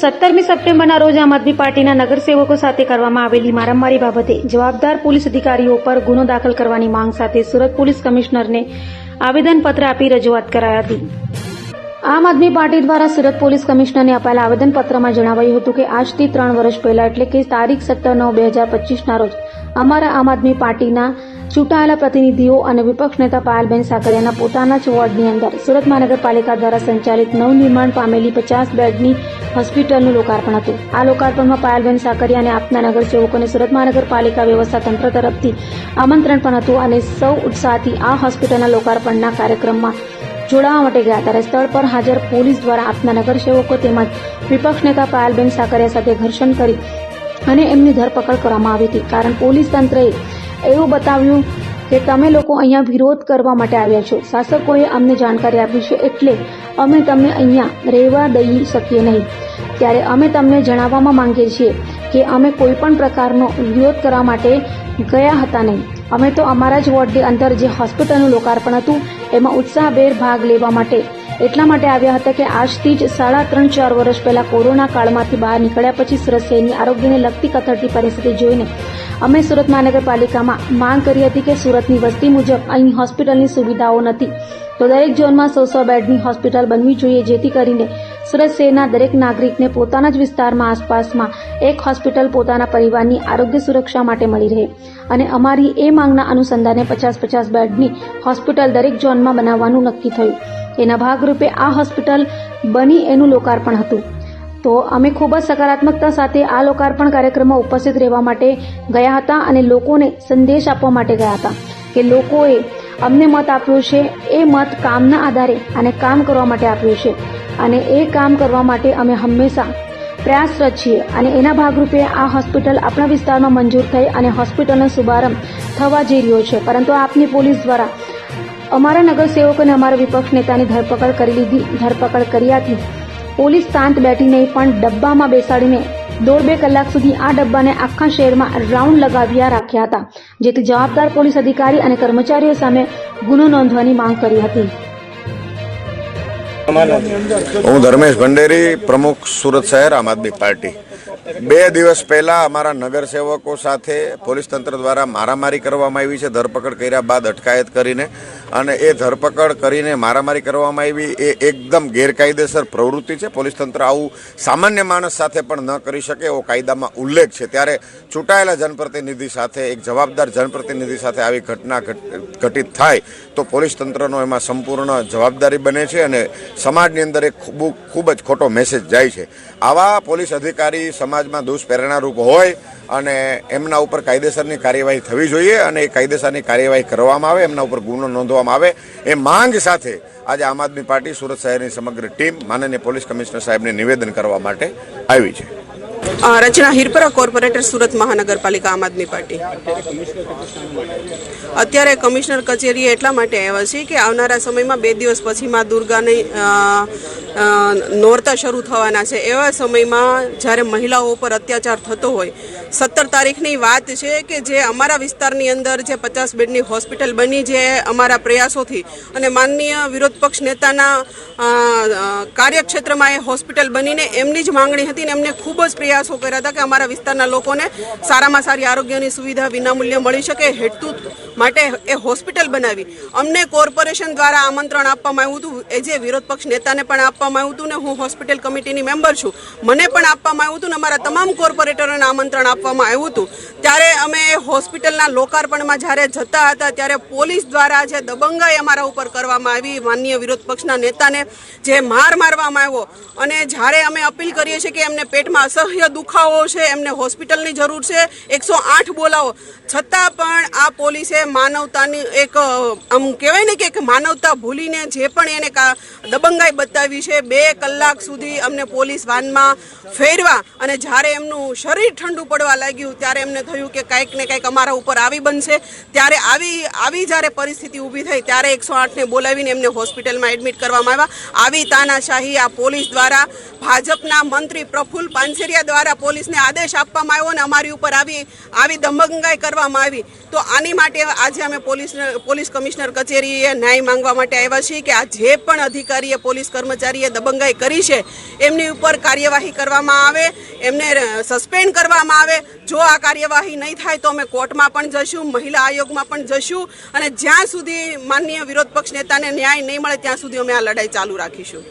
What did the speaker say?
17મી સપ્ટેમ્બરના રોજ આમ આદમી પાર્ટીના નગરસેવકો સાથે કરવામાં આવેલી મારામારી બાબતે જવાબદાર પોલીસ અધિકારીઓ પર ગુનો દાખલ કરવાની માંગ સાથે સુરત પોલીસ કમિશનરને આવેદનપત્ર આપી રજૂઆત કરાઈ હતી। આમ આદમી પાર્ટી દ્વારા સુરત પોલીસ કમિશનરને અપાયેલા આવેદનપત્રમાં જણાવાયું હતું કે આજથી 3 વર્ષ પહેલા એટલે કે તારીખ 17/9/2025ના રોજ અમારા આમ આદમી પાર્ટીના ચૂંટાયેલા પ્રતિનિધિઓ અને વિપક્ષ નેતા પાયલબેન સાકરિયાના પોતાના જ વોર્ડની અંદર સુરત મહાનગરપાલિકા દ્વારા સંચાલિત નવનિર્માણ પામેલી 50 બેડની હોસ્પિટલનું લોકાર્પણ હતું। આ લોકાર્પણમાં પાયલબેન સાકરિયા અને આપના નગરસેવકોને સુરત મહાનગરપાલિકા વ્યવસ્થા તંત્ર તરફથી આમંત્રણ પણ હતું અને સૌ ઉત્સાહથી આ હોસ્પિટલના લોકાર્પણના કાર્યક્રમમાં જોડાવા માટે ગયા ત્યારે સ્થળ પર હાજર પોલીસ દ્વારા આપના નગરસેવકો તેમજ વિપક્ષ નેતા પાયલબેન સાકરિયા સાથે ઘર્ષણ કરી અને એમની ધરપકડ કરવામાં આવી હતી। કારણ પોલીસ તંત્રએ એવું બતાવ્યું કે તમે લોકો અહીંયા વિરોધ કરવા માટે આવ્યા છો, શાસકોએ અમને જાણકારી આપી છે એટલે અમે તમને અહીંયા રહેવા દઈ શકીએ નહીં। ત્યારે અમે તમને જણાવવામાં માંગીએ છીએ કે અમે કોઈ પણ પ્રકારનો વિરોધ કરવા માટે ગયા હતા નહીં। અમે તો અમારા જ વોર્ડની અંદર જે હોસ્પિટલનું લોકાર્પણ હતું એમાં ઉત્સાહભેર ભાગ લેવા માટે એટલા માટે આવ્યા હતા કે આજથી જ 3.5-4 વર્ષ પહેલા કોરોના કાળમાંથી બહાર નીકળ્યા પછી સુરત શહેરની આરોગ્યને લગતી કથળતી પરિસ્થિતિ જોઈને અમે સુરત મહાનગરપાલિકામાં માંગ કરી હતી કે સુરતની વસ્તી મુજબ અહીં હોસ્પિટલની સુવિધાઓ નથી તો દરેક ઝોનમાં 100 બેડની હોસ્પિટલ બનવી જોઈએ, જેથી કરીને સુરત શહેરના દરેક નાગરિકને પોતાના જ વિસ્તારમાં આસપાસમાં એક હોસ્પિટલ પોતાના પરિવારની આરોગ્ય સુરક્ષા માટે મળી રહે અને અમારી એ માંગના અનુસંધાને 50 બેડની હોસ્પિટલ દરેક ઝોનમાં બનાવવાનું નક્કી થયું। એના ભાગરૂપે આ હોસ્પિટલ બની એનું લોકાર્પણ હતું। તો અમે ખૂબ જ સકારાત્મકતા સાથે આ લોકાર્પણ કાર્યક્રમમાં ઉપસ્થિત રહેવા માટે ગયા હતા અને લોકોને સંદેશ આપવા માટે ગયા હતા કે લોકોએ અમને મત આપ્યો છે, એ મત કામના આધારે અને કામ કરવા માટે આપ્યો છે અને એ કામ કરવા માટે અમે હંમેશા પ્રયાસરત છીએ અને એના ભાગરૂપે આ હોસ્પિટલ આપણા વિસ્તારમાં મંજૂર થઈ અને હોસ્પિટલનો શુભારંભ થવા જઈ રહ્યો છે। પરંતુ આપની પોલીસ દ્વારા અમારા નગરસેવકોને અમારા વિપક્ષ નેતાની ધરપકડ કરી લીધી। ધરપકડ કર્યાથી પોલીસ શાંત બેઠી નહીં પણ ડબ્બામાં બેસાડીને 1.5-2 કલાક સુધી આ ડબ્બાને આખા શહેરમાં રાઉન્ડ લગાવ્યા રાખ્યા હતા, જેથી જવાબદાર પોલીસ અધિકારી અને કર્મચારીઓ સામે ગુનો નોંધવાની માંગ કરી હતી। હું ધર્મેશ ભંડેરી, પ્રમુખ સુરત શહેર આમ આદમી પાર્ટી। 2 દિવસ પહેલા અમારા નગરસેવકો સાથે પોલીસ તંત્ર દ્વારા મારામારી કરવામાં આવી છે। ધરપકડ કર્યા બાદ અટકાયત કરીને અને એ ધરપકડ કરીને મારામારી કરવામાં આવી એ એકદમ ગેરકાયદેસર પ્રવૃત્તિ છે। પોલીસ તંત્ર આવું સામાન્ય માણસ સાથે પણ ન કરી શકે એવો કાયદામાં ઉલ્લેખ છે। ત્યારે ચૂંટાયેલા જનપ્રતિનિધિ સાથે, એક જવાબદાર જનપ્રતિનિધિ સાથે આવી ઘટના ઘટિત થાય તો પોલીસ તંત્રનો એમાં સંપૂર્ણ જવાબદારી બને છે અને સમાજની અંદર એક ખૂબ જ ખોટો મેસેજ જાય છે। આવા પોલીસ અધિકારી સમાજમાં દુષ્પ્રેરણારૂપ હોય અને એમના ઉપર કાયદેસરની કાર્યવાહી થવી જોઈએ અને એ કાયદેસરની કાર્યવાહી કરવામાં આવે, એમના ઉપર ગુનો નોંધવામાં આવે એ માંગ સાથે આજે આમ આદમી પાર્ટી સુરત શહેરની સમગ્ર ટીમ માનનીય પોલીસ કમિશનર સાહેબને નિવેદન કરવા માટે આવી છે। રચના હિરપરા, કોર્પોરેટર સુરત મહાનગરપાલિકા આમ આદમી પાર્ટી। અત્યારે કમિશનર કચેરી એટલા માટે આવ્યા છે કે આવનારા સમયમાં 2 દિવસ પછી માં દુર્ગાની નોરતા શરૂ થવાના છે। એવા સમયમાં જ્યારે મહિલાઓ પર અત્યાચાર થતો હોય, 17 તારીખની વાત છે કે જે અમારા વિસ્તારની અંદર જે 50 બેડની હોસ્પિટલ બની, જે અમારા પ્રયાસોથી અને માનનીય વિરોધ પક્ષ નેતાના કાર્યક્ષેત્રમાં એ હોસ્પિટલ બનીને એમની જ માંગણી હતી ને એમને ખૂબ જ પ્રયાસો કર્યા હતા કે અમારા વિસ્તારના લોકોને સારામાં સારી આરોગ્યની સુવિધા વિનામૂલ્યે મળી શકે, હેતુ માટે એ હોસ્પિટલ બનાવી। અમને કોર્પોરેશન દ્વારા આમંત્રણ આપવામાં આવ્યું હતું, એ જે વિરોધ પક્ષ નેતાને પણ આપવામાં આવ્યું હતું ને હું હોસ્પિટલ કમિટીની મેમ્બર છું, મને પણ આપવામાં આવ્યું હતું ને અમારા તમામ કોર્પોરેટરોને આમંત્રણ આપવામાં આવ્યું હતું। ત્યારે અમે હોસ્પિટલના લોકાર્પણમાં જ્યારે જતા હતા ત્યારે પોલીસ દ્વારા જે દબંગાઈ અમારા ઉપર કરવામાં આવી, માનનીય વિરોધ પક્ષના નેતાને જે મારવામાં આવ્યો અને જ્યારે અમે અપીલ કરીએ છીએ કે એમને પેટમાં અસહ્ય દુખાવો છે, એમને હોસ્પિટલની જરૂર છે, 108 બોલાવો, છતાં પણ આ પોલીસે માનવતાની એક આમ કહેવાય ને કે માનવતા ભૂલીને જે પણ એને દબંગાઈ બતાવી છે। 2 કલાક સુધી અમને પોલીસ વાનમાં ફેરવા અને જ્યારે એમનું શરીર ઠંડુ પડવા થવા લાગ્યું ત્યારે એમને થયું કે કંઈક ને કંઈક અમારા ઉપર આવી બનશે. ત્યારે આવી જ્યારે પરિસ્થિતિ ઊભી થઈ ત્યારે 108ને બોલાવીને એમને હોસ્પિટલમાં એડમિટ કરવામાં આવ્યા. આવી તાનાશાહી આ પોલીસ દ્વારા, ભાજપના મંત્રી પ્રફુલ્લ પાનસેરિયા દ્વારા પોલીસને આદેશ આપવામાં આવ્યો અને અમારી ઉપર આવી દમંગાઈ કરવામાં આવી. તો આની માટે આજે અમે પોલીસ કમિશનર કચેરીએ ન્યાય માંગવા માટે આવ્યા છીએ કે આ જે પણ અધિકારીએ, પોલીસ કર્મચારીએ દબંગાઈ કરી છે એમની ઉપર કાર્યવાહી કરવામાં આવે, એમને સસ્પેન્ડ કરવામાં આવે. જો આ કાર્યવાહી નહીં થાય તો અમે કોર્ટમાં પણ જશું, મહિલા આયોગમાં પણ જશું અને જ્યાં સુધી માનનીય વિરોધ પક્ષ નેતાને ન્યાય નહીં મળે ત્યાં સુધી અમે આ લડાઈ ચાલુ રાખીશું.